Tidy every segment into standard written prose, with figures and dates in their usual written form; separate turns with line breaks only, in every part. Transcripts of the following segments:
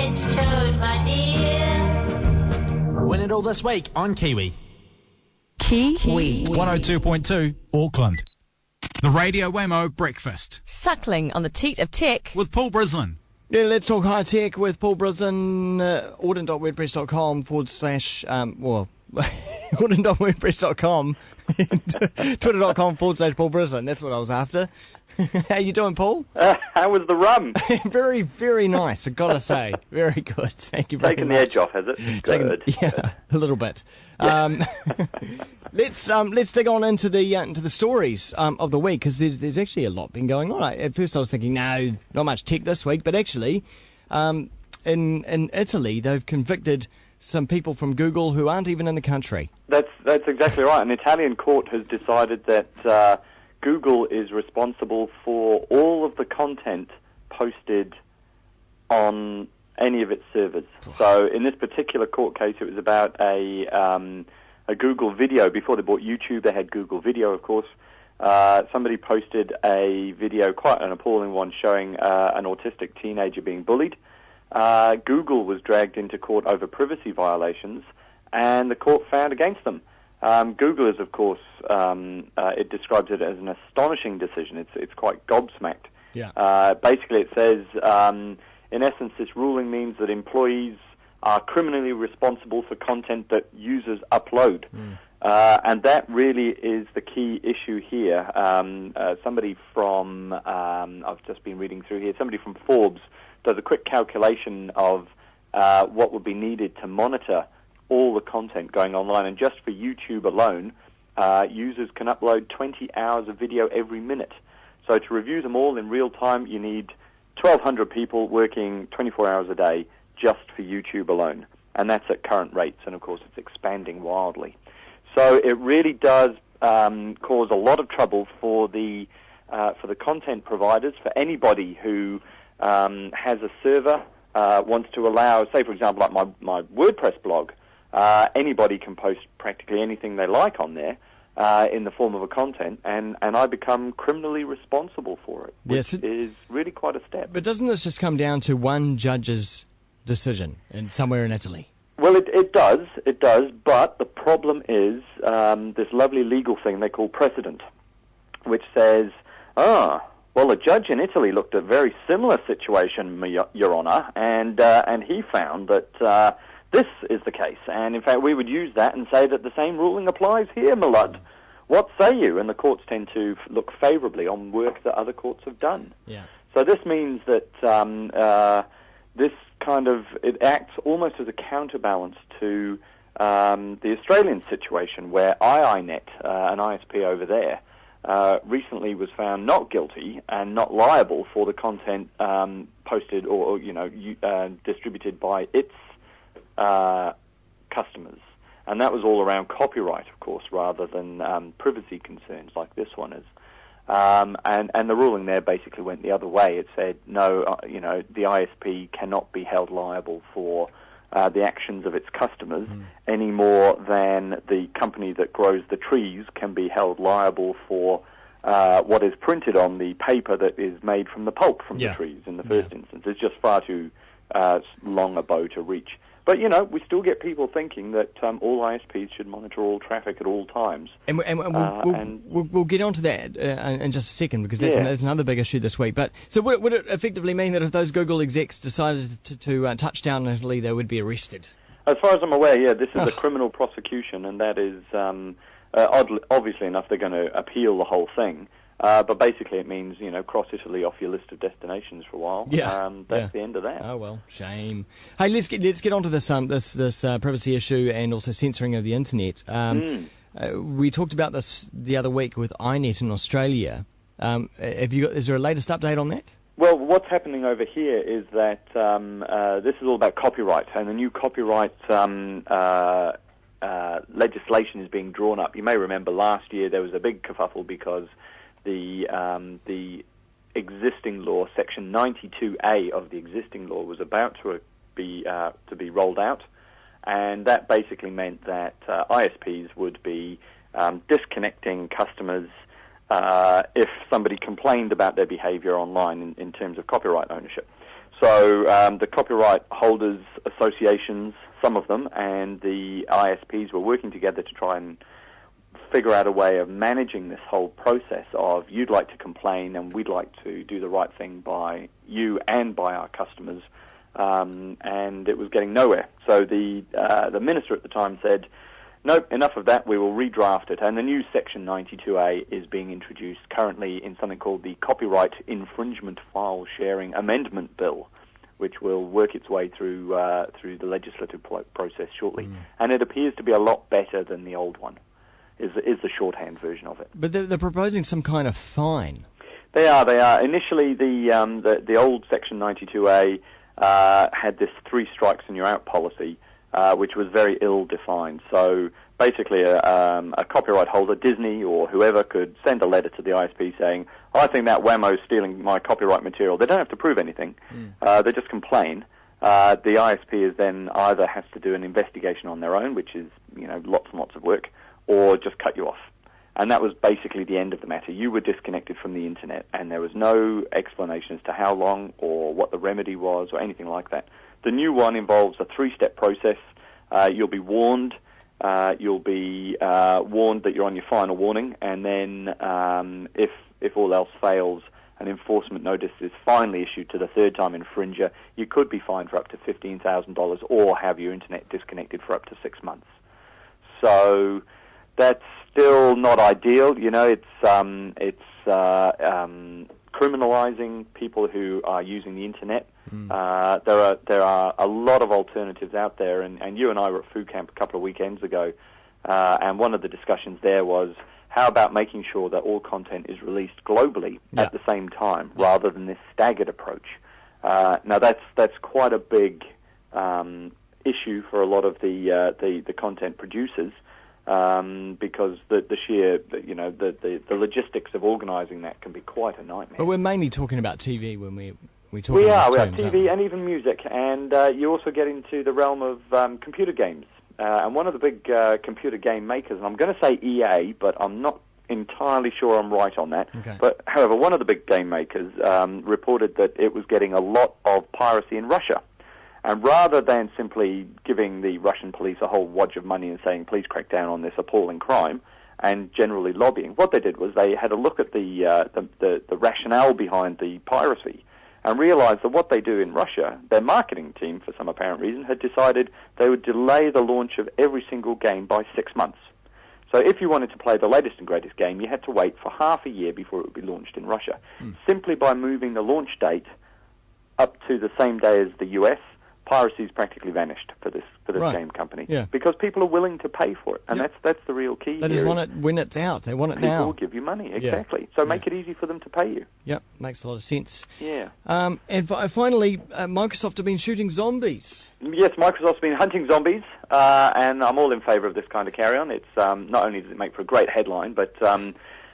French toad, my dear.
Win it all this week on Kiwi.
Kiwi.
102.2 Auckland. The Radio Wammo Breakfast
Suckling on the teat of tech.
with Paul Brislen.
Yeah, let's talk high tech with Paul Brislen, auden.wordpress.com auden.wordpress.com twitter.com/Paul Brislen. That's what I was after. How you doing, Paul?
How was the rum?
Very, very nice, I've got to say. Very good. Thank you very
Taking
much.
the edge off, has it? Good.
Yeah, a little bit. Yeah. Let's dig on into the stories of the week, because there's actually a lot been going on. At first I was thinking, no, not much tech this week, but actually, in Italy they've convicted some people from Google who aren't even in the country.
That's exactly right. An Italian court has decided that Google is responsible for all of the content posted on any of its servers. So in this particular court case, it was about a Google video. Before they bought YouTube, they had Google Video, of course. Somebody posted a video, quite an appalling one, showing an autistic teenager being bullied. Google was dragged into court over privacy violations, and the court found against them. Google is, of course, it describes it as an astonishing decision. It's quite gobsmacked.
Yeah.
Basically, it says, in essence, this ruling means that employees are criminally responsible for content that users upload. And that really is the key issue here. Somebody from, I've just been reading through here, somebody from Forbes does a quick calculation of what would be needed to monitor all the content going online. And just for YouTube alone, users can upload 20 hours of video every minute. So to review them all in real time, you need 1,200 people working 24 hours a day just for YouTube alone. And that's at current rates, and of course it's expanding wildly. So it really does cause a lot of trouble for the content providers, for anybody who has a server, wants to allow, say for example, like my WordPress blog, anybody can post practically anything they like on there in the form of a content, and I become criminally responsible for it, which is really quite a step.
But doesn't this just come down to one judge's decision somewhere in Italy?
Well, it does, but the problem is this lovely legal thing they call precedent, which says, well, a judge in Italy looked at a very similar situation, Your Honour, and he found that this is the case. And in fact, we would use that and say that the same ruling applies here, my lud. What say you? And the courts tend to look favourably on work that other courts have done.
Yeah.
So this means that this it acts almost as a counterbalance to the Australian situation, where iiNet, an ISP over there, recently was found not guilty and not liable for the content posted or distributed by its customers. And that was all around copyright, of course, rather than privacy concerns like this one is. And the ruling there basically went the other way. It said, no, the ISP cannot be held liable for the actions of its customers any more than the company that grows the trees can be held liable for what is printed on the paper that is made from the pulp from the trees in the first instance. It's just far too long a bow to reach. But, we still get people thinking that all ISPs should monitor all traffic at all times.
And we'll get onto that in just a second, because that's another big issue this week. But so would it effectively mean that if those Google execs decided to touch down in Italy, they would be arrested?
As far as I'm aware, this is a criminal prosecution, and that is, obviously enough, they're going to appeal the whole thing. But basically it means, cross Italy off your list of destinations for a while. That's the end of that.
Oh, well, shame. Hey, let's get onto this privacy issue and also censoring of the internet. We talked about this the other week with iiNet in Australia. Is there a latest update on that?
Well, what's happening over here is that this is all about copyright, and the new copyright legislation is being drawn up. You may remember last year there was a big kerfuffle because the existing law, Section 92A of the existing law, was about to be rolled out, and that basically meant that ISPs would be disconnecting customers if somebody complained about their behaviour online in terms of copyright ownership. So the copyright holders associations, some of them, and the ISPs were working together to try and figure out a way of managing this whole process of you'd like to complain and we'd like to do the right thing by you and by our customers, and it was getting nowhere. So the minister at the time said, nope, enough of that, we will redraft it. And the new Section 92A is being introduced currently in something called the Copyright Infringement File Sharing Amendment Bill, which will work its way through the legislative process shortly. And it appears to be a lot better than the old one, is the shorthand version of it.
But they're proposing some kind of fine.
They are. Initially, the old Section 92A had this 3 strikes and you're out policy, which was very ill-defined. So basically a copyright holder, Disney or whoever, could send a letter to the ISP saying, I think that Wammo is stealing my copyright material. They don't have to prove anything. They just complain. The ISP is then either has to do an investigation on their own, which is lots and lots of work, or just cut you off. And that was basically the end of the matter. You were disconnected from the internet, and there was no explanation as to how long or what the remedy was or anything like that. The new one involves a 3-step process. You'll be warned. You'll be warned that you're on your final warning, and then if all else fails, an enforcement notice is finally issued to the third-time infringer. You could be fined for up to $15,000 or have your internet disconnected for up to 6 months. So that's still not ideal. It's criminalizing people who are using the internet. There are a lot of alternatives out there, and you and I were at Food Camp a couple of weekends ago, and one of the discussions there was how about making sure that all content is released globally at the same time, rather than this staggered approach. Now that's quite a big issue for a lot of the content producers. Because the sheer, the logistics of organising that can be quite a nightmare.
But we're mainly talking about TV when we talk
We
about
are
terms,
TV and even music, and you also get into the realm of computer games. And one of the big computer game makers, and I'm going to say EA, but I'm not entirely sure I'm right on that.
Okay.
But however, one of the big game makers reported that it was getting a lot of piracy in Russia. And rather than simply giving the Russian police a whole wodge of money and saying, please crack down on this appalling crime, and generally lobbying, what they did was they had a look at the rationale behind the piracy and realized that what they do in Russia, their marketing team, for some apparent reason, had decided they would delay the launch of every single game by 6 months. So if you wanted to play the latest and greatest game, you had to wait for half a year before it would be launched in Russia. Simply by moving the launch date up to the same day as the US, piracy's practically vanished for this game company, because people are willing to pay for it, and that's the real key.
They just want it when it's out. They want it now.
People will give you money, exactly. So make it easy for them to pay you.
Yep, makes a lot of sense.
Yeah.
And finally, Microsoft have been shooting zombies.
Yes, Microsoft's been hunting zombies, and I'm all in favour of this kind of carry-on. It's not only does it make for a great headline, but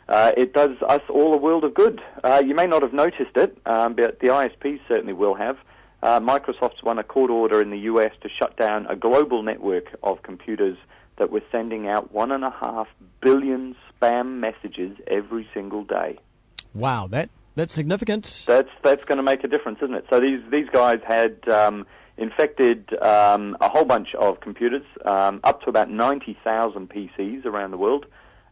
it does us all a world of good. You may not have noticed it, but the ISPs certainly will have. Microsoft's won a court order in the US to shut down a global network of computers that were sending out 1.5 billion spam messages every single day.
Wow, that's significant.
That's going to make a difference, isn't it? So these guys had infected a whole bunch of computers, up to about 90,000 PCs around the world.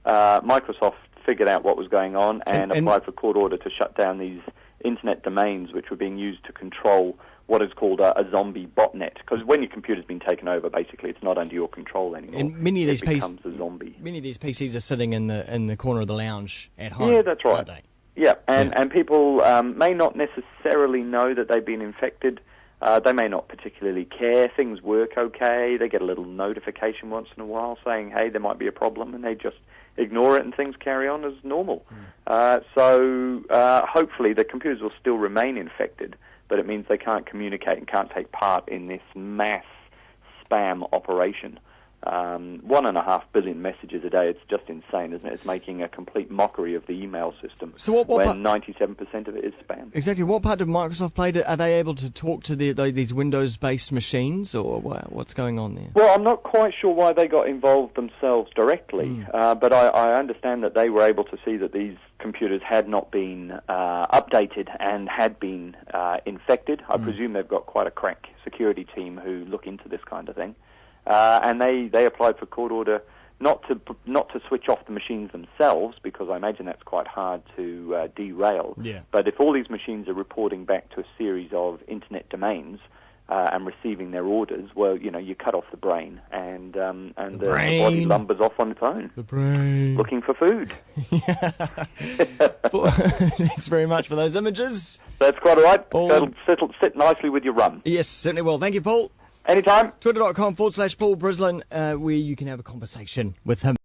Microsoft figured out what was going on and applied for court order to shut down these internet domains which were being used to control what is called a zombie botnet. Because when your computer's been taken over, basically it's not under your control anymore.
And many of these
becomes a zombie.
Many of these PCs are sitting in the corner of the lounge at home.
Yeah, that's right.
Aren't they?
Yeah, and people may not necessarily know that they've been infected. They may not particularly care. Things work okay. They get a little notification once in a while saying, hey, there might be a problem, and they just ignore it and things carry on as normal. So hopefully the computers will still remain infected, but it means they can't communicate and can't take part in this mass spam operation. 1.5 billion messages a day. It's just insane, isn't it? It's making a complete mockery of the email system.
So what
when 97% of it is spam.
Exactly. What part did Microsoft play? Are they able to talk to these Windows-based machines, or what's going on there?
Well, I'm not quite sure why they got involved themselves directly, but I understand that they were able to see that these computers had not been updated and had been infected. I presume they've got quite a crack security team who look into this kind of thing. And they applied for court order not to switch off the machines themselves, because I imagine that's quite hard to derail.
Yeah.
But if all these machines are reporting back to a series of internet domains and receiving their orders, well, you cut off the brain, and the body lumbers off on its own.
The brain.
Looking for food.
Thanks very much for those images.
That's quite all right.
Paul.
Sit nicely with your rum.
Yes, certainly will. Thank you, Paul.
Anytime.
Twitter.com/Paul Brislen, where you can have a conversation with him.